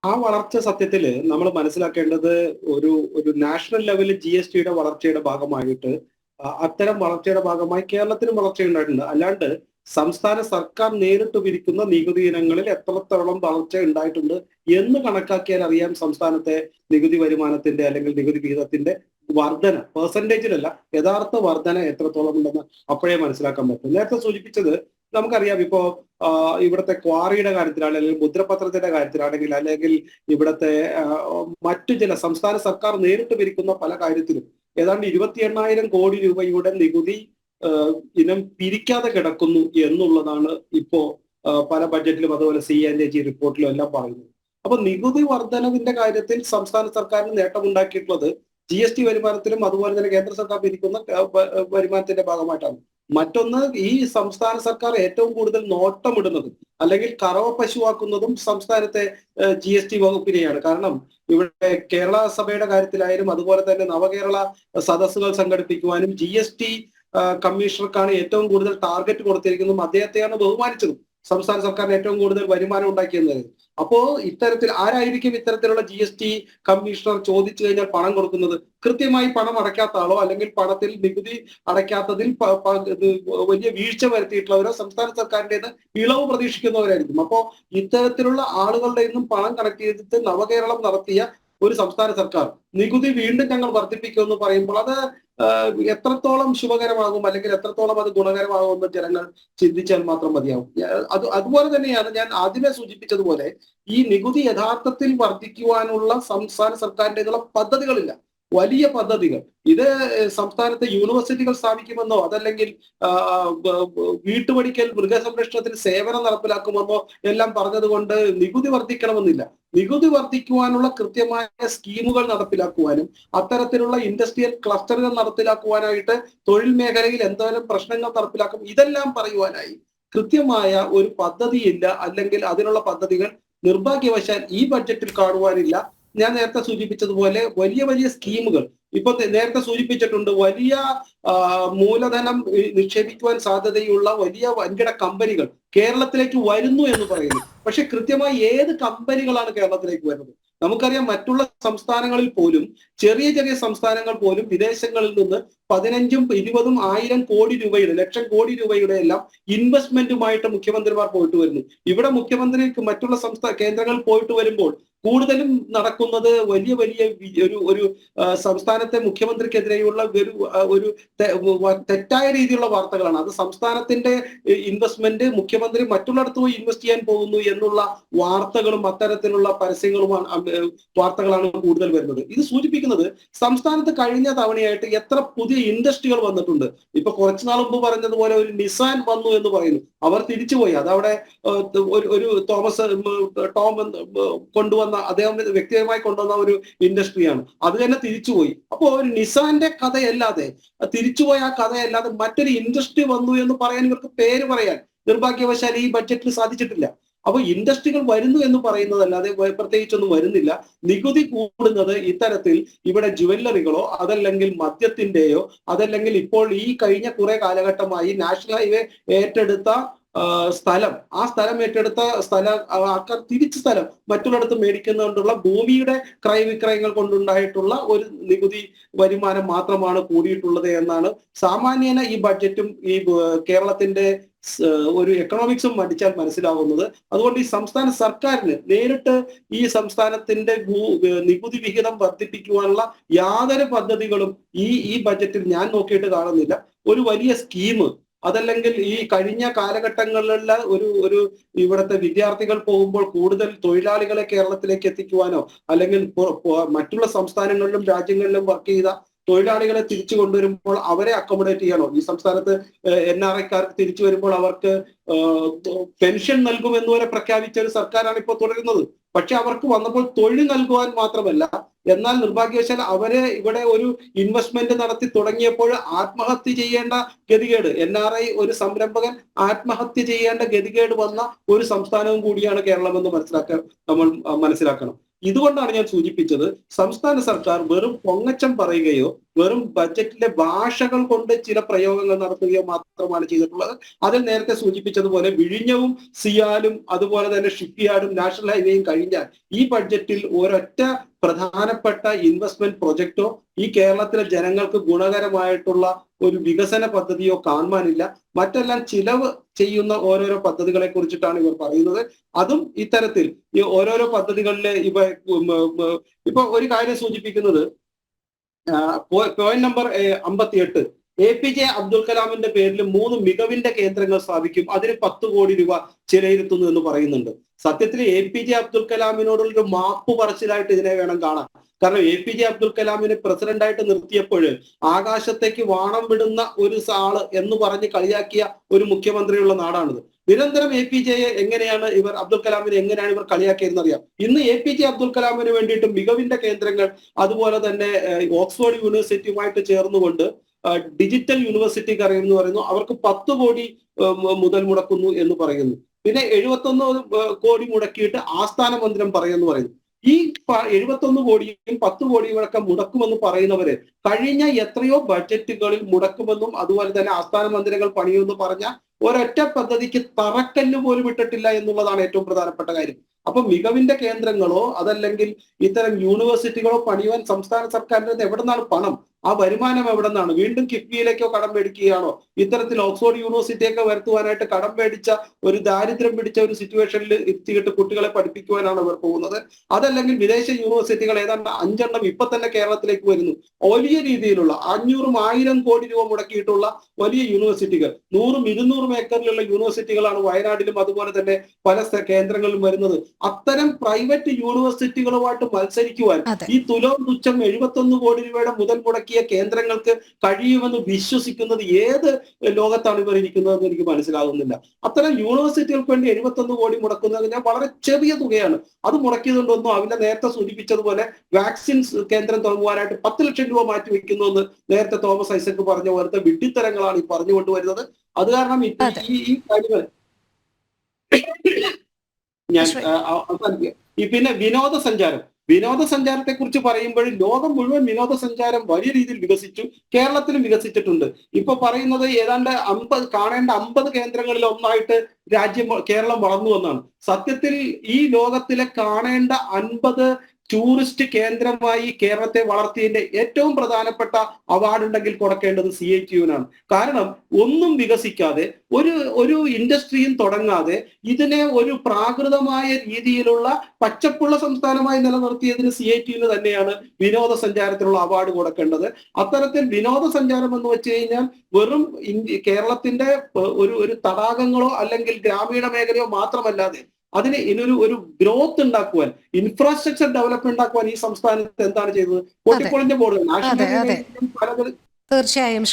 ആ വളർച്ച സത്യത്തില് നമ്മൾ മനസ്സിലാക്കേണ്ടത് ഒരു ഒരു നാഷണൽ ലെവലിൽ GSTയുടെ വളർച്ചയുടെ ഭാഗമായിട്ട് അത്തരം വളർച്ചയുടെ ഭാഗമായി കേരളത്തിനും വളർച്ചയുണ്ടായിട്ടുണ്ട്. അല്ലാണ്ട് സംസ്ഥാന സർക്കാർ നേരിട്ട് പിരിക്കുന്ന നികുതി ഇനങ്ങളിൽ എത്രത്തോളം വളർച്ച ഉണ്ടായിട്ടുണ്ട് എന്ന് കണക്കാക്കിയാൽ അറിയാം സംസ്ഥാനത്തെ നികുതി വരുമാനത്തിന്റെ അല്ലെങ്കിൽ നികുതി വിഹിതത്തിന്റെ വർധന പെർസെന്റേജിലല്ല, യഥാർത്ഥ വർധന എത്രത്തോളം ഉണ്ടെന്ന് അപ്പോഴേ മനസ്സിലാക്കാൻ പറ്റും. നേരത്തെ സൂചിപ്പിച്ചത് നമുക്കറിയാം. ഇപ്പോ ഇവിടുത്തെ ക്വാറിയുടെ കാര്യത്തിലാണെങ്കിൽ, അല്ലെങ്കിൽ മുദ്രപത്രത്തിന്റെ കാര്യത്തിലാണെങ്കിൽ, അല്ലെങ്കിൽ ഇവിടുത്തെ മറ്റു ചില സംസ്ഥാന സർക്കാർ നേരിട്ട് പിരിക്കുന്ന പല കാര്യത്തിലും ഏതാണ്ട് 28,000 കോടി രൂപയുടെ നികുതി ഇനം പിരിക്കാതെ കിടക്കുന്നു എന്നുള്ളതാണ് ഇപ്പോ പല ബഡ്ജറ്റിലും അതുപോലെ CAG റിപ്പോർട്ടിലും എല്ലാം പറയുന്നത്. അപ്പൊ നികുതി വർധനവിന്റെ കാര്യത്തിൽ സംസ്ഥാന സർക്കാരിന് നേട്ടമുണ്ടാക്കിയിട്ടുള്ളത് GST വരുമാനത്തിലും അതുപോലെ തന്നെ കേന്ദ്ര സർക്കാർ പിരിക്കുന്ന വരുമാനത്തിന്റെ ഭാഗമായിട്ടാണ്. മറ്റൊന്ന്, ഈ സംസ്ഥാന സർക്കാർ ഏറ്റവും കൂടുതൽ നോട്ടമിടുന്നതും അല്ലെങ്കിൽ കറവ പശുവാക്കുന്നതും സംസ്ഥാനത്തെ GST വകുപ്പിനെയാണ്. കാരണം ഇവിടെ കേരള സഭയുടെ കാര്യത്തിലായാലും അതുപോലെ തന്നെ നവകേരള സദസ്സുകൾ സംഘടിപ്പിക്കുവാനും GST കമ്മീഷണർക്കാണ് ഏറ്റവും കൂടുതൽ ടാർഗറ്റ് കൊടുത്തിരിക്കുന്നതും അദ്ദേഹത്തെയാണ് ബഹുമാനിച്ചതും സംസ്ഥാന സർക്കാരിന് ഏറ്റവും കൂടുതൽ വരുമാനം ഉണ്ടാക്കിയെന്നത്. അപ്പോ ഇത്തരത്തിൽ ആരായിരിക്കും ഇത്തരത്തിലുള്ള GST കമ്മീഷണർ ചോദിച്ചു കഴിഞ്ഞാൽ പണം കൊടുക്കുന്നത്? കൃത്യമായി പണം അടയ്ക്കാത്ത ആളോ അല്ലെങ്കിൽ പണത്തിൽ നികുതി അടയ്ക്കാത്തതിൽ വലിയ വീഴ്ച വരുത്തിയിട്ടുള്ളവരോ സംസ്ഥാന സർക്കാരിൻ്റെത് ഇളവ് പ്രതീക്ഷിക്കുന്നവരായിരിക്കും. അപ്പോ ഇത്തരത്തിലുള്ള ആളുകളുടെ നിന്നും പണം കളക്ട് ചെയ്തിട്ട് നവകേരളം നടത്തിയ ഒരു സംസ്ഥാന സർക്കാർ നികുതി വീണ്ടും ഞങ്ങൾ വർദ്ധിപ്പിക്കുമെന്ന് പറയുമ്പോൾ അത് എത്രത്തോളം ശുഭകരമാകും അല്ലെങ്കിൽ എത്രത്തോളം അത് ഗുണകരമാകുമെന്ന് ജനങ്ങൾ ചിന്തിച്ചാൽ മാത്രം മതിയാവും. അതുപോലെ തന്നെയാണ് ഞാൻ ആദ്യമേ സൂചിപ്പിച്ചതുപോലെ ഈ നികുതി യഥാർത്ഥത്തിൽ വർദ്ധിക്കുവാനുള്ള സംസ്ഥാന സർക്കാരിൻ്റെതുള്ള പദ്ധതികളില്ല. വലിയ പദ്ധതികൾ ഇത് സംസ്ഥാനത്തെ യൂണിവേഴ്സിറ്റികൾ സ്ഥാപിക്കുമെന്നോ അതല്ലെങ്കിൽ വീട്ടുപടിക്കൽ മൃഗസംരക്ഷണത്തിന് സേവനം നടപ്പിലാക്കുമെന്നോ എല്ലാം പറഞ്ഞതുകൊണ്ട് നികുതി വർദ്ധിക്കണമെന്നില്ല. നികുതി വർദ്ധിക്കുവാനുള്ള കൃത്യമായ സ്കീമുകൾ നടപ്പിലാക്കുവാനും അത്തരത്തിലുള്ള ഇൻഡസ്ട്രിയൽ ക്ലസ്റ്ററുകൾ നടപ്പിലാക്കുവാനായിട്ട് തൊഴിൽ മേഖലയിൽ എന്തോരം പ്രശ്നങ്ങൾ നടപ്പിലാക്കും ഇതെല്ലാം പറയുവാനായി കൃത്യമായ ഒരു പദ്ധതിയില്ല, അല്ലെങ്കിൽ അതിനുള്ള പദ്ധതികൾ നിർഭാഗ്യവശാൽ ഈ ബഡ്ജറ്റിൽ കാണുവാനില്ല. ഞാൻ നേരത്തെ സൂചിപ്പിച്ചതുപോലെ വലിയ വലിയ സ്കീമുകൾ ഇപ്പൊ നേരത്തെ സൂചിപ്പിച്ചിട്ടുണ്ട്. വലിയ മൂലധനം നിക്ഷേപിക്കുവാൻ സാധ്യതയുള്ള വലിയ വൻകിട കമ്പനികൾ കേരളത്തിലേക്ക് വരുന്നു എന്ന് പറയുന്നു. പക്ഷെ കൃത്യമായി ഏത് കമ്പനികളാണ് കേരളത്തിലേക്ക് വരുന്നത്? നമുക്കറിയാം മറ്റുള്ള സംസ്ഥാനങ്ങളിൽ പോലും, ചെറിയ ചെറിയ സംസ്ഥാനങ്ങൾ പോലും വിദേശങ്ങളിൽ നിന്ന് 15ഉം 20ഉം 1000 കോടി രൂപയുടെ, ലക്ഷം കോടി രൂപയുടെ എല്ലാം ഇൻവെസ്റ്റ്മെന്റുമായിട്ട് മുഖ്യമന്ത്രിമാർ പോയിട്ട് വരുന്നു. ഇവിടെ മുഖ്യമന്ത്രിക്ക് മറ്റുള്ള കേന്ദ്രങ്ങളിൽ പോയിട്ട് വരുമ്പോൾ കൂടുതലും നടക്കുന്നത് വലിയ വലിയ ഒരു സംസ്ഥാനത്തെ മുഖ്യമന്ത്രിക്കെതിരെയുള്ള ഒരു തെറ്റായ രീതിയിലുള്ള വാർത്തകളാണ്. അത് സംസ്ഥാനത്തിന്റെ ഇൻവെസ്റ്റ്മെന്റ് മുഖ്യമന്ത്രി മറ്റുള്ളിടത്ത് പോയി ഇൻവെസ്റ്റ് ചെയ്യാൻ പോകുന്നു എന്നുള്ള വാർത്തകളും അത്തരത്തിലുള്ള വാർത്തകളാണ് കൂടുതൽ വരുന്നത്. ഇത് സൂചിപ്പിക്കുന്നത് സംസ്ഥാനത്ത് കഴിഞ്ഞ തവണയായിട്ട് എത്ര പുതിയ ഇൻഡസ്ട്രികൾ വന്നിട്ടുണ്ട്. ഇപ്പൊ കുറച്ചുനാൾ മുമ്പ് പറഞ്ഞതുപോലെ ഒരു നിസാൻ വന്നു എന്ന് പറയുന്നു. അവർ തിരിച്ചുപോയി. അതവിടെ ഒരു ടോം കൊണ്ടുവന്ന, അദ്ദേഹം വ്യക്തിപരമായി കൊണ്ടുവന്ന ഒരു ഇൻഡസ്ട്രിയാണ്. അത് തന്നെ തിരിച്ചുപോയി. അപ്പോൾ ഒരു നിസാന്റെ കഥയല്ലാതെ, തിരിച്ചുപോയ ആ കഥയല്ലാതെ മറ്റൊരു ഇൻഡസ്ട്രി വന്നു എന്ന് പറയാൻ ഇവർക്ക് പേര് പറയാൻ നിർഭാഗ്യവശാൽ ഈ ബഡ്ജറ്റിൽ സാധിച്ചിട്ടില്ല. അപ്പൊ ഇൻഡസ്ട്രികൾ വരുന്നു എന്ന് പറയുന്നതല്ലാതെ പ്രത്യേകിച്ചൊന്നും വരുന്നില്ല. നികുതി കൂടുന്നത് ഇത്തരത്തിൽ ഇവിടെ ജുവല്ലറികളോ അതല്ലെങ്കിൽ മദ്യത്തിന്റെയോ അതല്ലെങ്കിൽ ഇപ്പോൾ ഈ കഴിഞ്ഞ കുറെ കാലഘട്ടമായി നാഷണൽ ഹൈവേ ഏറ്റെടുത്ത സ്ഥലം, ആ സ്ഥലം ഏറ്റെടുത്ത ആൾക്കാർ തിരിച്ച് സ്ഥലം മറ്റുള്ളിടത്ത് മേടിക്കുന്നതുകൊണ്ടുള്ള ഭൂമിയുടെ ക്രയവിക്രയങ്ങൾ കൊണ്ടുണ്ടായിട്ടുള്ള ഒരു നികുതി വരുമാനം മാത്രമാണ് കൂടിയിട്ടുള്ളത് എന്നാണ് സാമാന്യേന ഈ ബഡ്ജറ്റും ഈ കേരളത്തിന്റെ ഒരു എക്കണോമിക്സും പഠിച്ചാൽ മനസ്സിലാവുന്നത്. അതുകൊണ്ട് ഈ സംസ്ഥാന സർക്കാരിന് നേരിട്ട് ഈ സംസ്ഥാനത്തിന്റെ നികുതി വിഹിതം വർദ്ധിപ്പിക്കുവാനുള്ള യാതൊരു പദ്ധതികളും ഈ ബഡ്ജറ്റിൽ ഞാൻ നോക്കിയിട്ട് കാണുന്നില്ല. ഒരു വലിയ സ്കീം അതല്ലെങ്കിൽ ഈ കഴിഞ്ഞ കാലഘട്ടങ്ങളിലുള്ള ഒരു ഇവിടുത്തെ വിദ്യാർത്ഥികൾ പോകുമ്പോൾ കൂടുതൽ തൊഴിലാളികളെ കേരളത്തിലേക്ക് എത്തിക്കുവാനോ അല്ലെങ്കിൽ മറ്റുള്ള സംസ്ഥാനങ്ങളിലും രാജ്യങ്ങളിലും വർക്ക് ചെയ്ത തൊഴിലാളികളെ തിരിച്ചു കൊണ്ടുവരുമ്പോൾ അവരെ അക്കോമഡേറ്റ് ചെയ്യാനോ, ഈ സംസ്ഥാനത്ത് NRIക്കാർക്ക് തിരിച്ചു വരുമ്പോൾ അവർക്ക് പെൻഷൻ നൽകുമെന്ന് വരെ പ്രഖ്യാപിച്ച ഒരു സർക്കാരാണ് ഇപ്പോൾ തുടരുന്നത്. പക്ഷെ അവർക്ക് വന്നപ്പോൾ തൊഴിൽ നൽകുവാൻ മാത്രമല്ല, എന്നാൽ നിർഭാഗ്യവശാൽ അവരെ ഇവിടെ ഒരു ഇൻവെസ്റ്റ്മെന്റ് നടത്തി തുടങ്ങിയപ്പോൾ ആത്മഹത്യ ചെയ്യേണ്ട ഗതികേട്, NRI ഒരു സംരംഭകൻ ആത്മഹത്യ ചെയ്യേണ്ട ഗതികേട് വന്ന ഒരു സംസ്ഥാനവും കൂടിയാണ് കേരളം എന്ന് നമ്മൾ മനസ്സിലാക്കണം. ഇതുകൊണ്ടാണ് ഞാൻ സൂചിപ്പിച്ചത്, സംസ്ഥാന സർക്കാർ വെറും പൊങ്ങച്ചം പറയുകയോ വെറും ബജറ്റിലെ ഭാഷകൾ കൊണ്ട് ചില പ്രയോഗങ്ങൾ നടത്തുകയോ മാത്രമാണ് ചെയ്തിട്ടുള്ളത്. അതിൽ നേരത്തെ സൂചിപ്പിച്ചതുപോലെ വിഴിഞ്ഞവും സിയാലും അതുപോലെ തന്നെ ഷിപ്പ്യാർഡും നാഷണൽ ഹൈവേയും കഴിഞ്ഞാൽ ഈ ബഡ്ജറ്റിൽ ഒരൊറ്റ പ്രധാനപ്പെട്ട ഇൻവെസ്റ്റ്മെന്റ് പ്രൊജക്റ്റോ ഈ കേരളത്തിലെ ജനങ്ങൾക്ക് ഗുണകരമായിട്ടുള്ള ഒരു വികസന പദ്ധതിയോ കാണുവാനില്ല. മറ്റെല്ലാം ചിലവ് ചെയ്യുന്ന ഓരോരോ പദ്ധതികളെ കുറിച്ചിട്ടാണ് ഇവർ പറയുന്നത്. അതും ഇത്തരത്തിൽ ഈ ഓരോരോ പദ്ധതികളിലെ ഇപ്പൊ ഒരു കാര്യം സൂചിപ്പിക്കുന്നത്, പോയിന്റ് നമ്പർ 58, APJ അബ്ദുൽ കലാമിന്റെ പേരിൽ 3 മികവിന്റെ കേന്ദ്രങ്ങൾ സ്ഥാപിക്കും, അതിന് 10 കോടി രൂപ ചിലയിരുത്തുന്നു എന്ന് പറയുന്നുണ്ട്. സത്യത്തിൽ APJ അബ്ദുൽ കലാമിനോടുള്ളൊരു മാപ്പ് പറച്ചിലായിട്ട് ഇതിനെ വേണം കാണാൻ. കാരണം APJ അബ്ദുൽ കലാമിനെ പ്രസിഡന്റായിട്ട് നിർത്തിയപ്പോൾ ആകാശത്തേക്ക് വാണം വിടുന്ന ഒരു ആള് എന്ന് പറഞ്ഞ് കളിയാക്കിയ ഒരു മുഖ്യമന്ത്രിയുള്ള നാടാണിത്. നിരന്തരം APJയെ എങ്ങനെയാണ് ഇവർ, അബ്ദുൽ കലാമിനെ എങ്ങനെയാണ് ഇവർ കളിയാക്കിയതെന്ന് അറിയാം. ഇന്ന് APJ അബ്ദുൽ കലാമിന് വേണ്ടിയിട്ട് മികവിന്റെ കേന്ദ്രങ്ങൾ, അതുപോലെ തന്നെ ഓക്സ്ഫോർഡ് യൂണിവേഴ്സിറ്റിയുമായിട്ട് ചേർന്നുകൊണ്ട് ഡിജിറ്റൽ യൂണിവേഴ്സിറ്റി എന്ന് പറയുന്നു, അവർക്ക് 10 കോടി മുതൽ മുടക്കുന്നു എന്ന് പറയുന്നു. പിന്നെ 71 കോടി മുടക്കിയിട്ട് ആസ്ഥാന മന്ദിരം പറയുന്നു. ഈ 71 കോടിയും 10 കോടിയും അടക്കം മുടക്കുമെന്ന് പറയുന്നവര് കഴിഞ്ഞ എത്രയോ ബഡ്ജറ്റുകളിൽ മുടക്കുമെന്നും അതുപോലെ തന്നെ ആസ്ഥാന മന്ദിരങ്ങൾ പണിയുമെന്ന് പറഞ്ഞ ഒരൊറ്റ പദ്ധതിക്ക് തറക്കല്ല് പോലും ഇട്ടിട്ടില്ല എന്നുള്ളതാണ് ഏറ്റവും പ്രധാനപ്പെട്ട കാര്യം. അപ്പൊ മികവിന്റെ കേന്ദ്രങ്ങളോ അതല്ലെങ്കിൽ ഇത്തരം യൂണിവേഴ്സിറ്റികളോ പണിയുവാൻ സംസ്ഥാന സർക്കാരിന്റെ എവിടെ നിന്നാണ് പണം? ആ വരുമാനം എവിടെ നിന്നാണ്? വീണ്ടും കിഫ്ബിയിലേക്കോ കടം മേടിക്കുകയാണോ? ഇത്തരത്തിൽ ഓക്സ്ഫോർഡ് യൂണിവേഴ്സിറ്റിയൊക്കെ വരുത്തുവാനായിട്ട് കടം മേടിച്ച ഒരു ദാരിദ്ര്യം പിടിച്ച ഒരു സിറ്റുവേഷനിൽ എത്തിയിട്ട് കുട്ടികളെ പഠിപ്പിക്കുവാനാണ് അവർ പോകുന്നത്. അതല്ലെങ്കിൽ വിദേശ യൂണിവേഴ്സിറ്റികൾ ഏതാണ്ട് 5 എണ്ണം ഇപ്പൊ തന്നെ കേരളത്തിലേക്ക് വരുന്നു. വലിയ രീതിയിലുള്ള 500-1000 കോടി രൂപ മുടക്കിയിട്ടുള്ള വലിയ യൂണിവേഴ്സിറ്റികൾ, 100-200 ഏക്കറിലുള്ള യൂണിവേഴ്സിറ്റികളാണ് വയനാട്ടിലും അതുപോലെ തന്നെ പല കേന്ദ്രങ്ങളിലും വരുന്നത്. അത്തരം പ്രൈവറ്റ് യൂണിവേഴ്സിറ്റികളുമായിട്ട് മത്സരിക്കുവാൻ ഈ തുലോം തുച്ഛം 71 കോടി രൂപയുടെ മുതൽ മുടക്കിയ കേന്ദ്രങ്ങൾക്ക് കഴിയുമെന്ന് വിശ്വസിക്കുന്നത് ഏത് ലോകത്താണ് ഇവർ ഇരിക്കുന്നതെന്ന് എനിക്ക് മനസ്സിലാകുന്നില്ല. അത്തരം യൂണിവേഴ്സിറ്റികൾക്ക് വേണ്ടി 71 കോടി മുടക്കുന്നതിന് വളരെ ചെറിയ തുകയാണ്. അത് മുടക്കിയതുകൊണ്ടൊന്നും അവന്റെ നേരത്തെ സൂചിപ്പിച്ചതുപോലെ വാക്സിൻസ് കേന്ദ്രം തുടങ്ങുവാനായിട്ട് 10 ലക്ഷം രൂപ മാറ്റി വെക്കുന്നു എന്ന് നേരത്തെ തോമസ് ഐസക് പറഞ്ഞ പോലത്തെ വിഡ്ഢിത്തരങ്ങളാണ് ഈ പറഞ്ഞുകൊണ്ടുവരുന്നത്. അത് കാരണം ഈ കാര്യങ്ങൾ ഞാൻ അവസാനിപ്പിക്കാം. പിന്നെ വിനോദസഞ്ചാരത്തെ കുറിച്ച് പറയുമ്പോൾ ലോകം മുഴുവൻ വിനോദസഞ്ചാരം വലിയ രീതിയിൽ വികസിച്ചു, കേരളത്തിലും വികസിച്ചിട്ടുണ്ട്. ഇപ്പൊ പറയുന്നത് ഏതാണ്ട് 50 കേന്ദ്രങ്ങളിൽ ഒന്നായിട്ട് കേരളം വളർന്നു എന്നാണ്. സത്യത്തിൽ ഈ ലോകത്തിലെ കാണേണ്ട 50 ടൂറിസ്റ്റ് കേന്ദ്രമായി കേരളത്തെ വളർത്തിയതിന്റെ ഏറ്റവും പ്രധാനപ്പെട്ട അവാർഡ് ഉണ്ടെങ്കിൽ കൊടുക്കേണ്ടത് CITUവിനാണ്. കാരണം ഒന്നും വികസിക്കാതെ ഒരു ഇൻഡസ്ട്രിയും തുടങ്ങാതെ ഇതിനെ ഒരു പ്രാകൃതമായ രീതിയിലുള്ള പച്ചപ്പുള്ള സംസ്ഥാനമായി നിലനിർത്തിയതിന് CITUവിന് തന്നെയാണ് വിനോദസഞ്ചാരത്തിനുള്ള അവാർഡ് കൊടുക്കേണ്ടത്. അത്തരത്തിൽ വിനോദസഞ്ചാരം എന്ന് വെച്ച് കഴിഞ്ഞാൽ വെറും കേരളത്തിന്റെ ഒരു തടാകങ്ങളോ അല്ലെങ്കിൽ ഗ്രാമീണ മേഖലയോ മാത്രമല്ലാതെ അതിന് ഒരു ഗ്രോത്ത് ഉണ്ടാക്കുവാൻ, ഇൻഫ്രാസ്ട്രക്ചർ ഡെവലപ്മെന്റ് ഉണ്ടാക്കുവാൻ ഈ സംസ്ഥാനത്ത് എന്താണ് ചെയ്തത്? പൊട്ടിപ്പൊളിഞ്ഞ ബോർഡുകൾ, നാഷണൽ തീർച്ചയായും